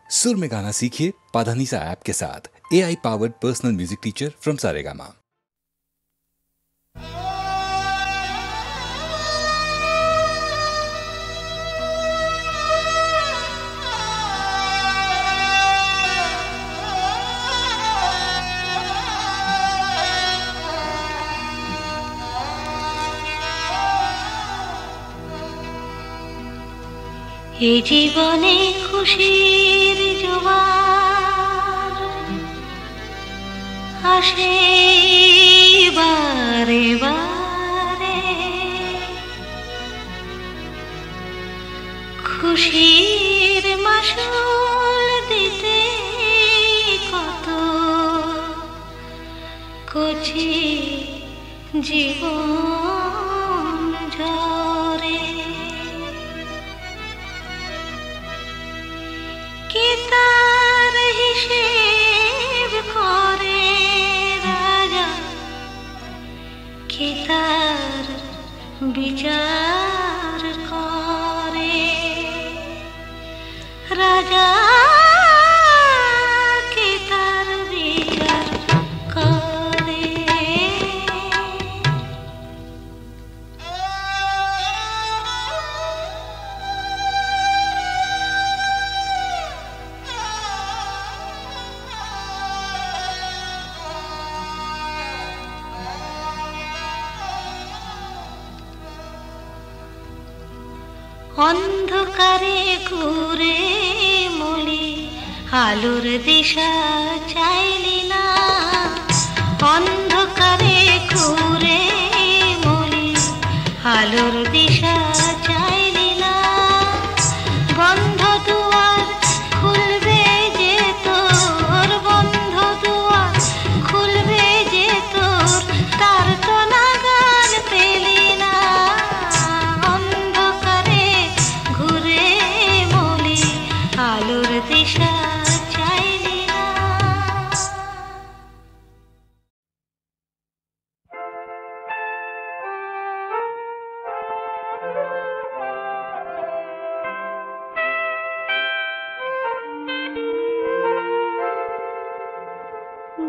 सुर में गाना सीखिए पाधानीसा ऐप के साथ। AI powered personal music teacher from Saregama. এ জীবনে খুশির জোয়ার আসে বারে বারে, খুশির মাসুল দিতে কত কচি জীবন ঝরে। কে তার হিসেব করে রাজা, কে তার বিচার করে রাজা, কে তার বিচার করে। অন্ধকারে ঘুরে মলি আলোর দিশা চাইলি না, অন্ধকারে ঘুরে মলি আলোর দিশা চাইলি না। বন্ধ দুয়ার খুলবে যে তোর, বন্ধ দুয়ার খুলবে যে তোর, তার তো নাগাল পেলি না। আলোর দিশা চাইলি না।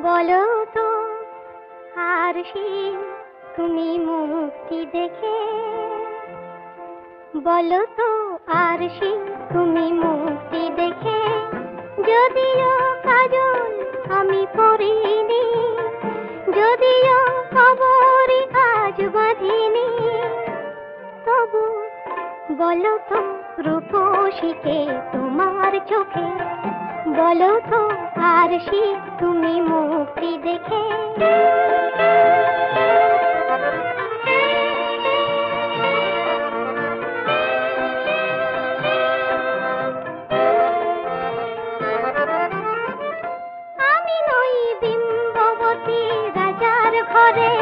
বলো তো আরশি তুমি মুক্তি দেখে, বলো তো আরশি তুমি মুক্তি দেখে, যদিও কাজল আমি পরিনি, যদিও খবরই আজ বাঁধিনি, তবু বলো তো রূপসীকে তোমার চোখে, বলো তো আরশি তুমি মুক্তি দেখে। ঘরে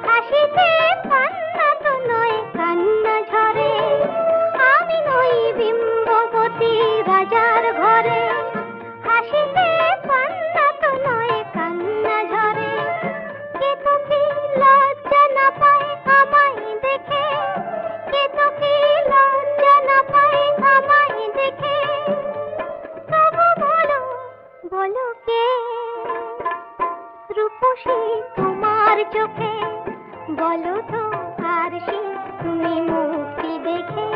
হাসিতে পান্না তো নয় কান্না ঝরে, আমি নই বিম্ববতী রাজার ঘরে, হাসিতে পান্না তো নয় কান্না ঝরে। কে তো কি লজ্জা না পায় আমায় দেখে, কে তো কি লজ্জা না পায় আমায় দেখে, তবু বলো বলো কে রূপসী তোমার চোখে, বলো তো আরশি তুমি মুক্তি দেখে।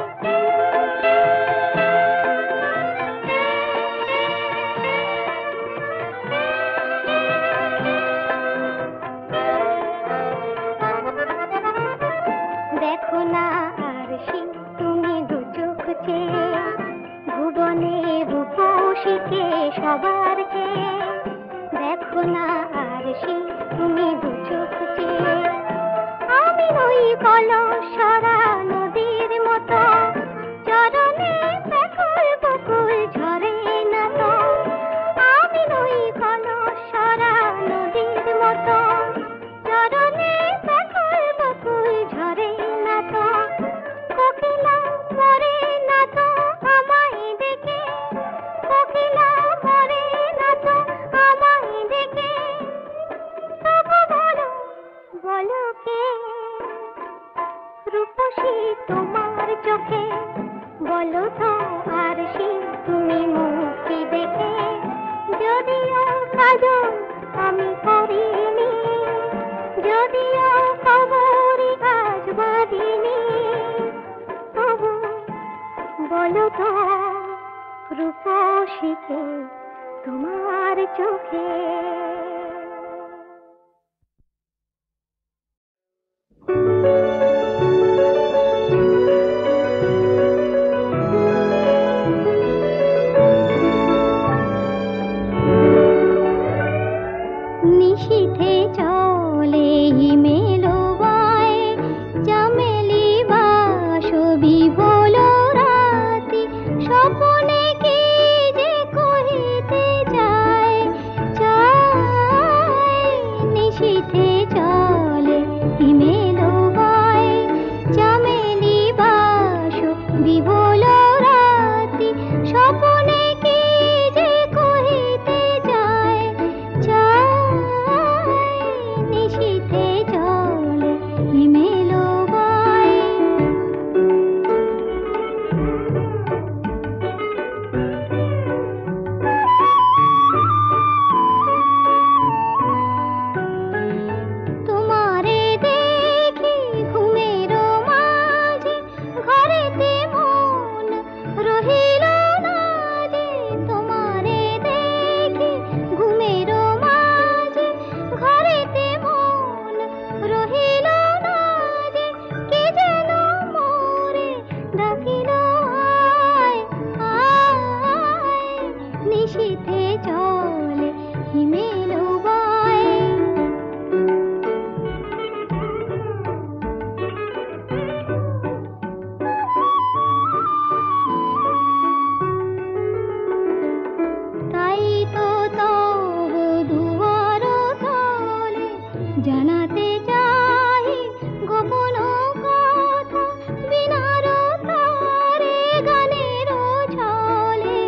দেখো না আরশি তুমি দু চোখ চেয়ে, ভুবনে রূপসীকে সবার চেয়ে, দেখো না আরশি তুমি দু চোখ চেয়ে। আমি নই কলসরা নদীর মতো, চরণে ব্যাকুল বকুল ঝরে না তো, আমি নই কলসরা নদীর মতো, চরণে ব্যাকুল বকুল ঝরে না তো। কোকিলা মরে না তো আমায় দেখে, কোকিলা মরে না তো আমায় দেখে, তবু বলো বলো কে রূপসী তোমার চোখে, বলো তো রূপসীকে তোমার চোখে নিশীথে চলে হিমেলো বায় চামেলি বাসবি বলো রাতি স্বপনে কি যে কহিতে যায় যায় নিশীথে চলে হিমেলো বায় চামেলি বাসবি বলো রাতি স্বপনে কি যে কহিতে যায় যায় নিশীথে চলে হিমেলো বায় তোমারে দেখি ঘুমের মাঝে ঘরেতে মন রহিল না যে তোমারে দেখি ঘুমের মাঝে ঘরেতে মন রহিল না যে কে যেন মোরে ডাকিল আয় আয় নিশীথে চলে হিমেলো বায় তাই তো তব দুয়ার তলে জানাতে চাহি গোপন কথা বিনার তারে গানের ছলে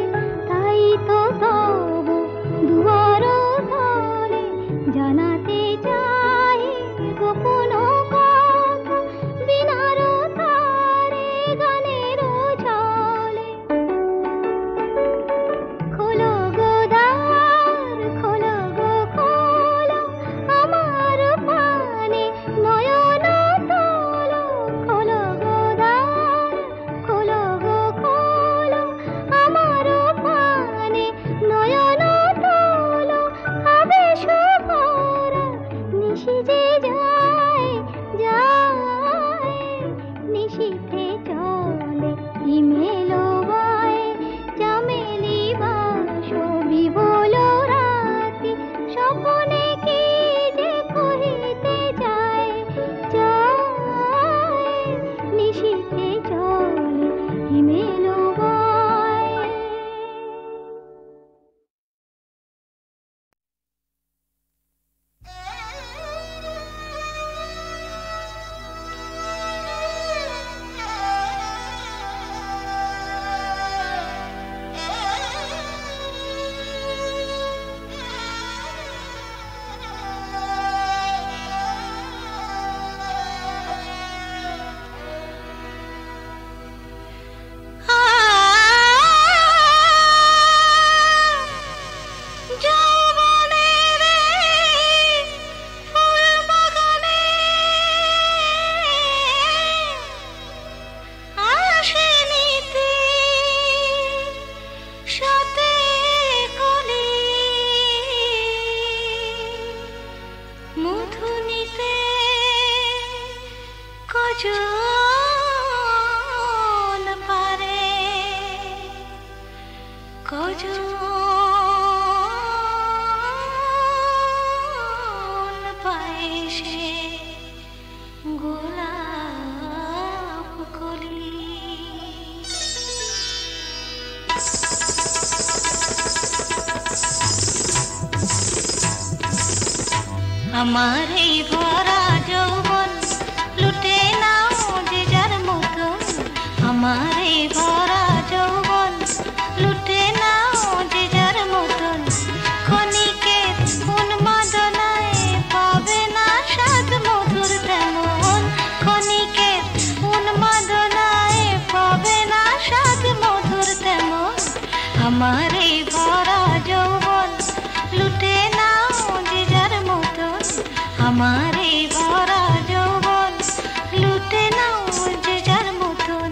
তাই তো তব দুয়ার তলে জানাতে চাহি গোপন কথা বিনার তারে গানের ছলে খোলো গো দ্বার খোলো গো খোলো আমার পানে নয়ন তোলো খোলো গো দ্বার খোলো গো খোলো আমার পানে নয়ন তোলো আবেশ ভরা নিশি যে যায় যায় নিশীথে চলে হিমেলো বায় চামেলি বাসবি বলো রাতি স্বপনে কি যে কহিতে যায় যায় নিশীথে চলে হিমেলো বায় কজন পারে কজন পায় সে গোলাপ কলি আমার এই ভরা যৌবন লুটে নাও যে যার মতন আমার এই ভরা যৌবন লুটে নাও যে যার মতন ক্ষণিকের উন্মাদনায় পাবে না স্বাদ মধুর তেমন ক্ষণিকের উন্মাদনায় পাবে না স্বাদ মধুর তেমন আমার এই ভরা যৌবন লুটে নাও যে যার মতন আমার এই ভরা যৌবন লুটে নাও যে যার মতন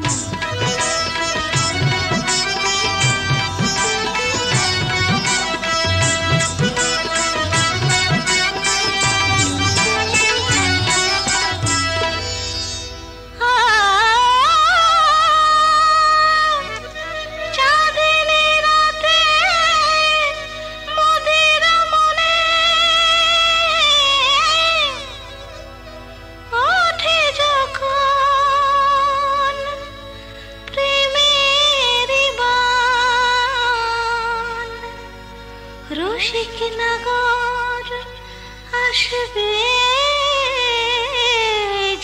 রসিক নগর আসবে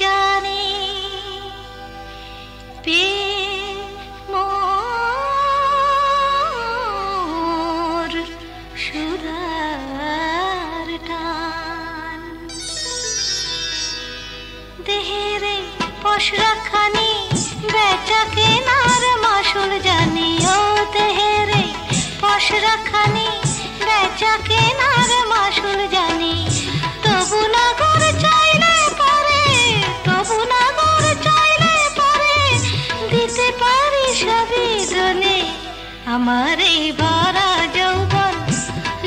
জানি মোর সুধার টান দেহেরে পশরাখানি বেচা কেনার মাসুল জানি ও দেহেরে পশরাখানি বেচা কেনার মাসুল জানি তবু নগর চাইলে পারে তবু নগর চাইলে পারে দিতে পারি সবই দনে আমার এই ভরা যৌবন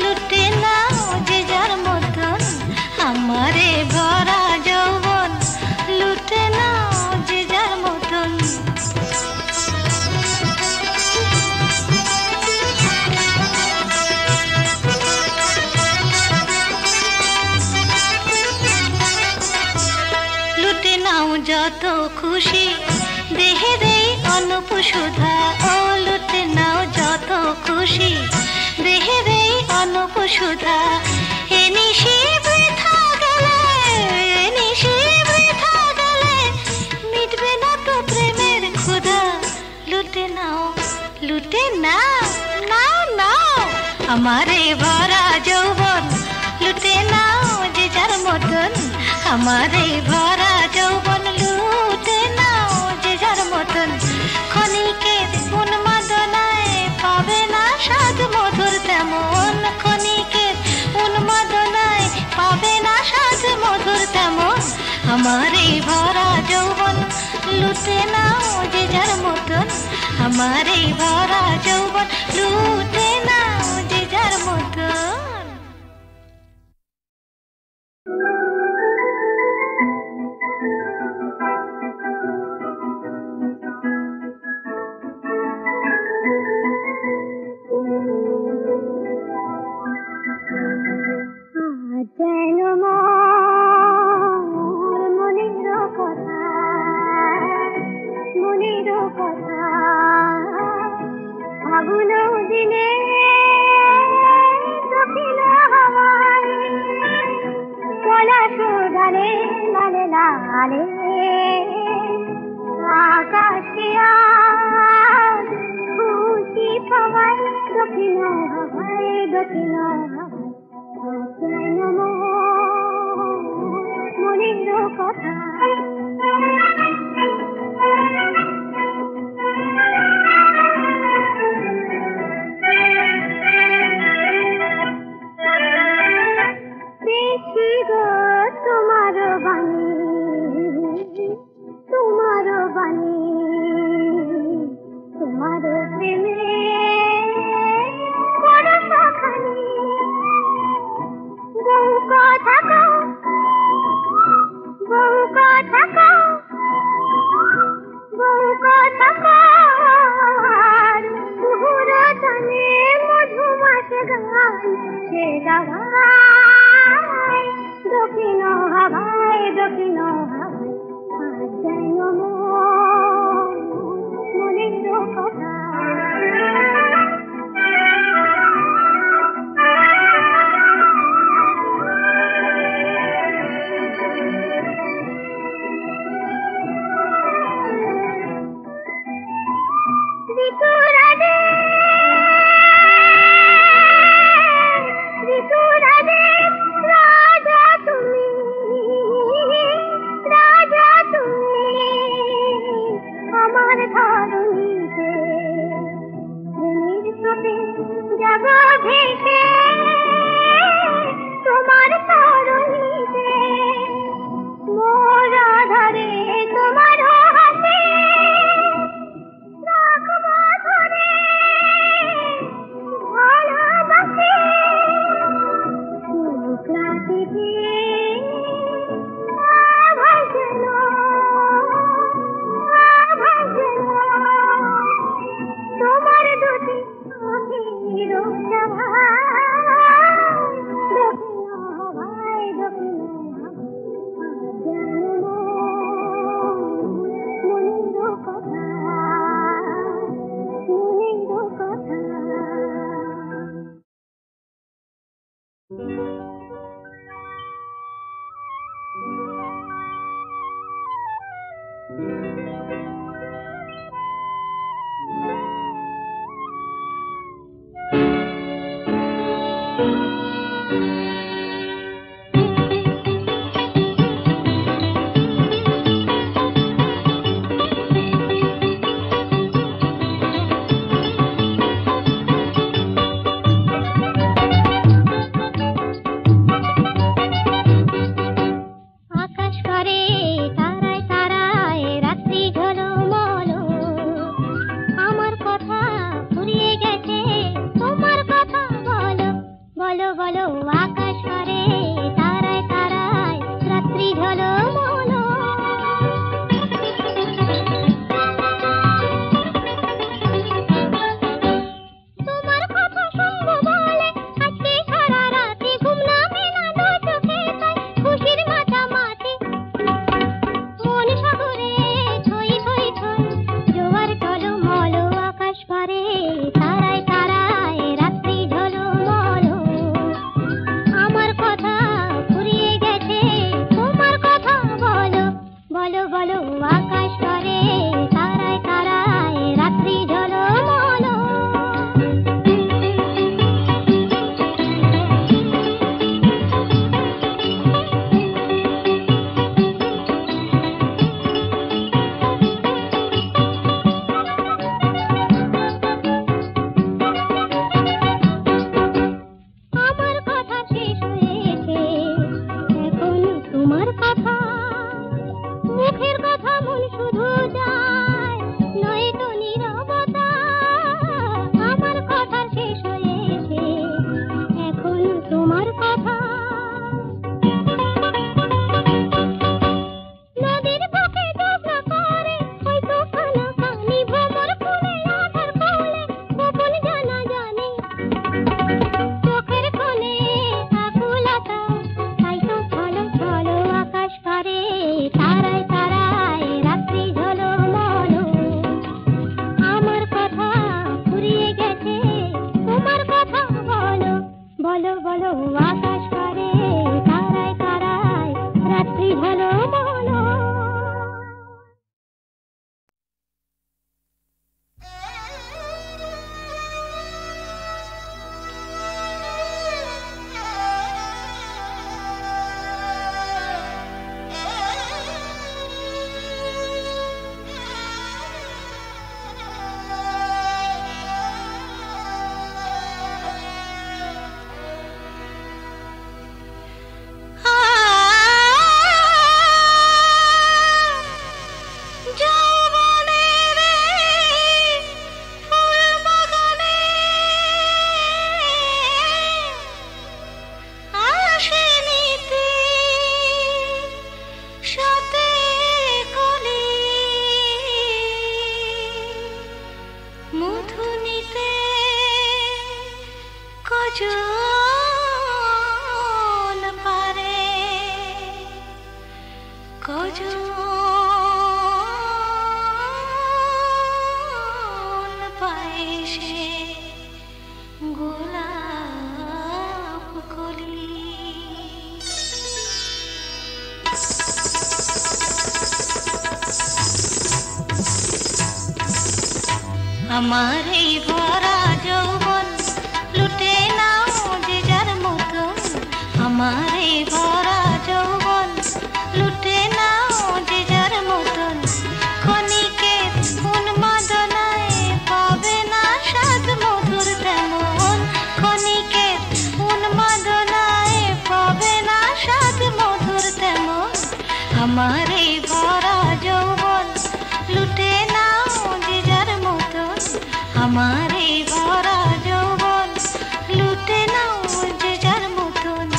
লুটে নাও যে যার মতন আমার এই ভরা যৌবন লুটে নাও যে যার মতন লুটে নাও যত খুশি দেহে দেই অনুপ সুধা ও লুটে নাও যত খুশি দেহে দেই অনুপ সুধা এ নিশি বৃথা গেলে এ নিশি বৃথা গেলে মিটবে না তো প্রেমের ক্ষুধা লুটে নাও লুটে নাও নাও নাও আমারে ভরা যৌবন লুটে নাও যে যার মতন আমারে ভরা যৌবন লুটে নাও যে যার মতন ক্ষণিকের উন্মাদনায় পাবে না স্বাদ মধুর তেমন ক্ষণিকের উন্মাদনায় পাবে না স্বাদ মধুর তেমন আমারে ভরা যৌবন লুটে নাও যে যার মতন আমারে ভরা যৌবন লুটে নাও যে যার মতন তোমার দুটি অভিরূপ সভা আমারে ভরা যৌবন লুটে নাও যে যার মতন, আমারে ভরা যৌবন লুটে নাও যে যার মতন। ক্ষণিকের উন্মাদনায় পাবে না স্বাদ মধুর তেমন, ক্ষণিকের উন্মাদনায় পাবে না স্বাদ মধুর তেমন। আমারে ভরা যৌবন লুটে নাও যে যার মতন, আমারে ভরা যৌবন লুটে নাও যে যার মতন।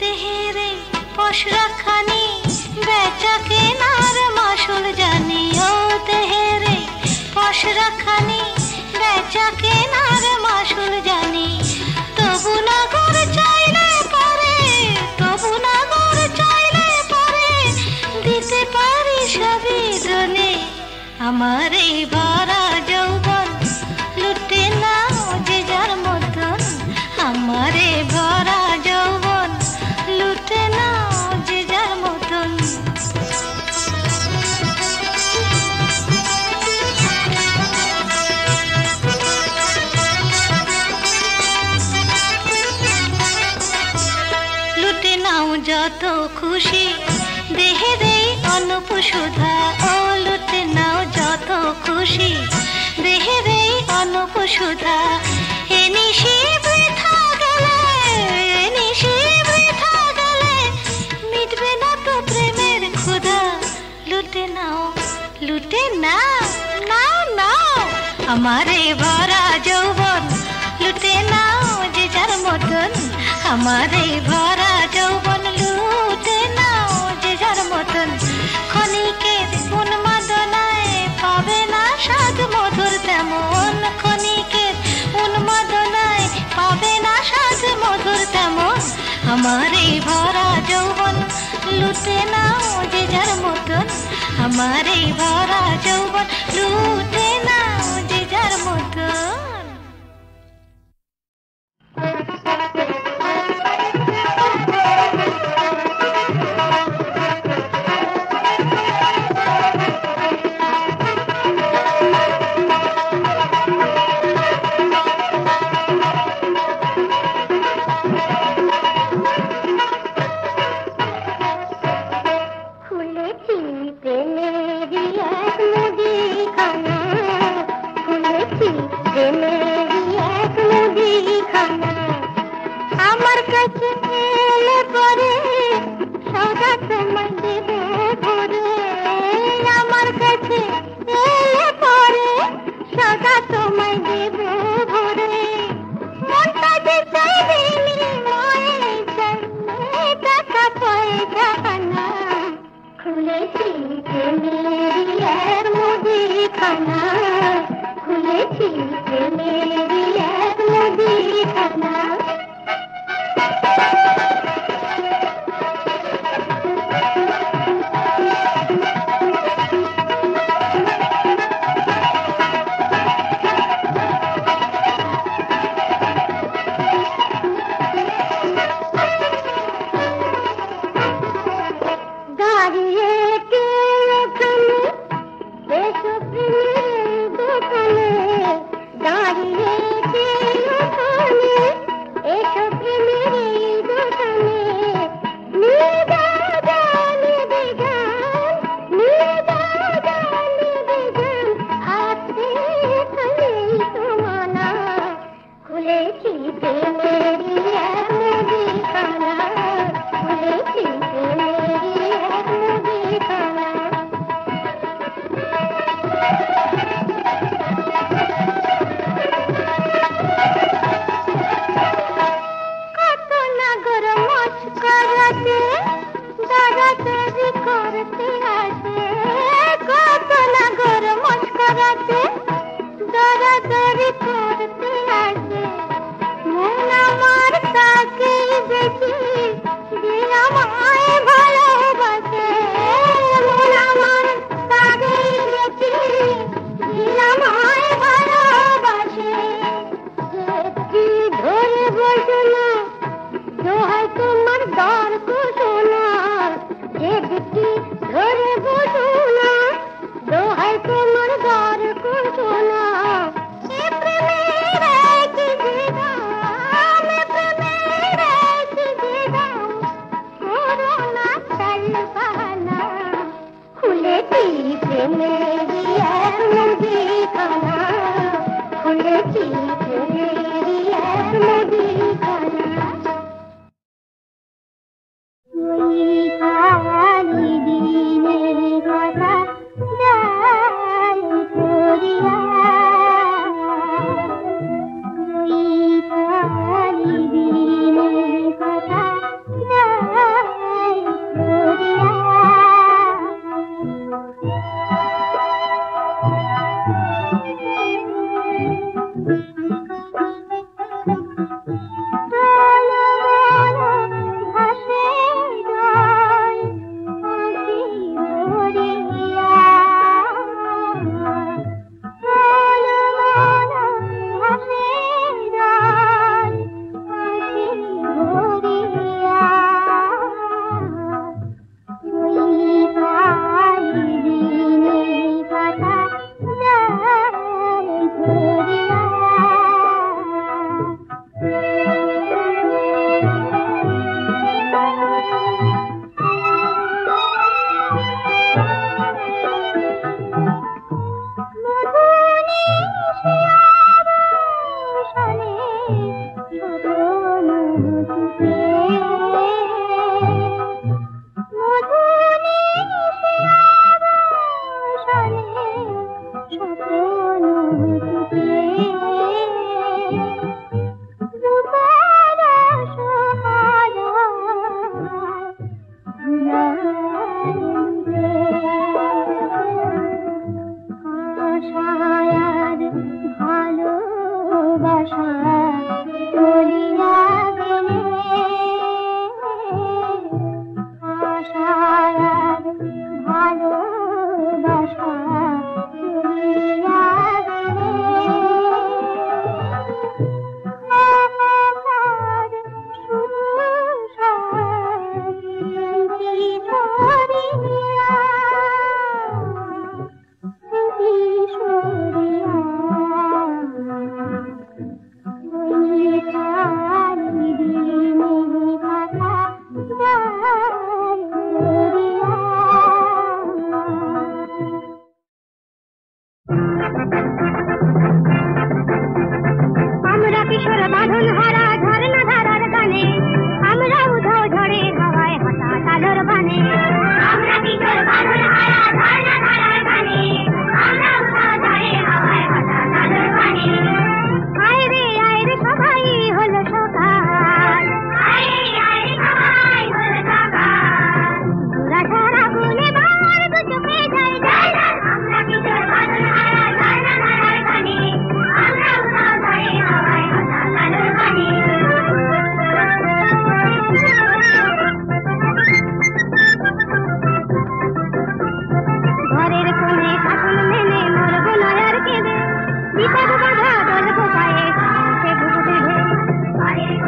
তেহেরে পশরা খানি বেচা কেনার মাসুল জানি ও তেহেরে পশরা খানি বেচা কেনার মাসুল জানি তবু না ঘর চাইলে পরে তবু না ঘর চাইলে পরে দিতে পারি সবই দনে আমার এই ভরা যৌবন লুটে নাও যে যার মতন আমার এই ভরা যৌবন লুটে নাও যে যার মতন লুটে নাও যত খুশি দেহেরে অনুপ সুধা ও লুটে নাও যত খুশি দেহেরে অনুপ সুধা এ নিশি বৃথা গেলে এ নিশি বৃথা গেলে মিটবে না তো প্রেমের ক্ষুধা লুটে নাও নাও নাও আমারে ভরা যৌবন লুটে নাও যে যার মতন আমারে ভরা যৌবন লুটে নাও যে যার মতন ক্ষণিকের উন্মাদনায় পাবে না স্বাদ মধুর তেমন ক্ষণিকের উন্মাদনায় পাবে না স্বাদ মধুর তেমন আমারে ভরা যৌবন লুটে নাও যে যার মতন আমারে ভরা যৌবন লুটে নাও যে যার মতন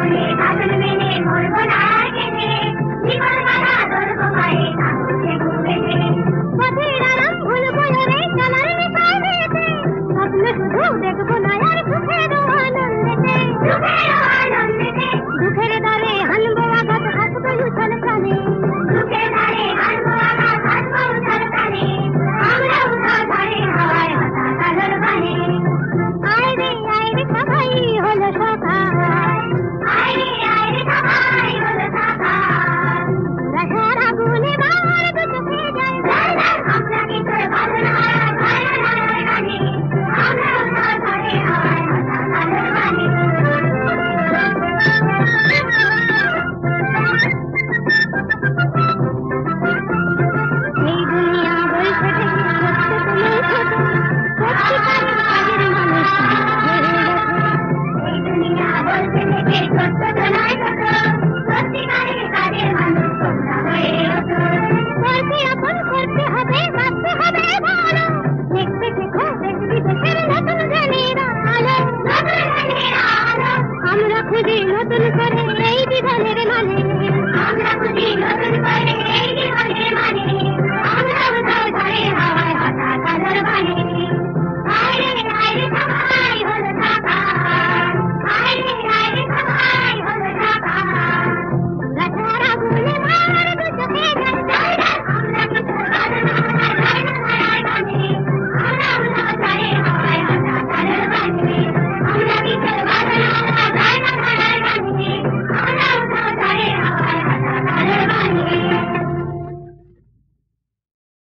বলে বাদল মেনে মরবো না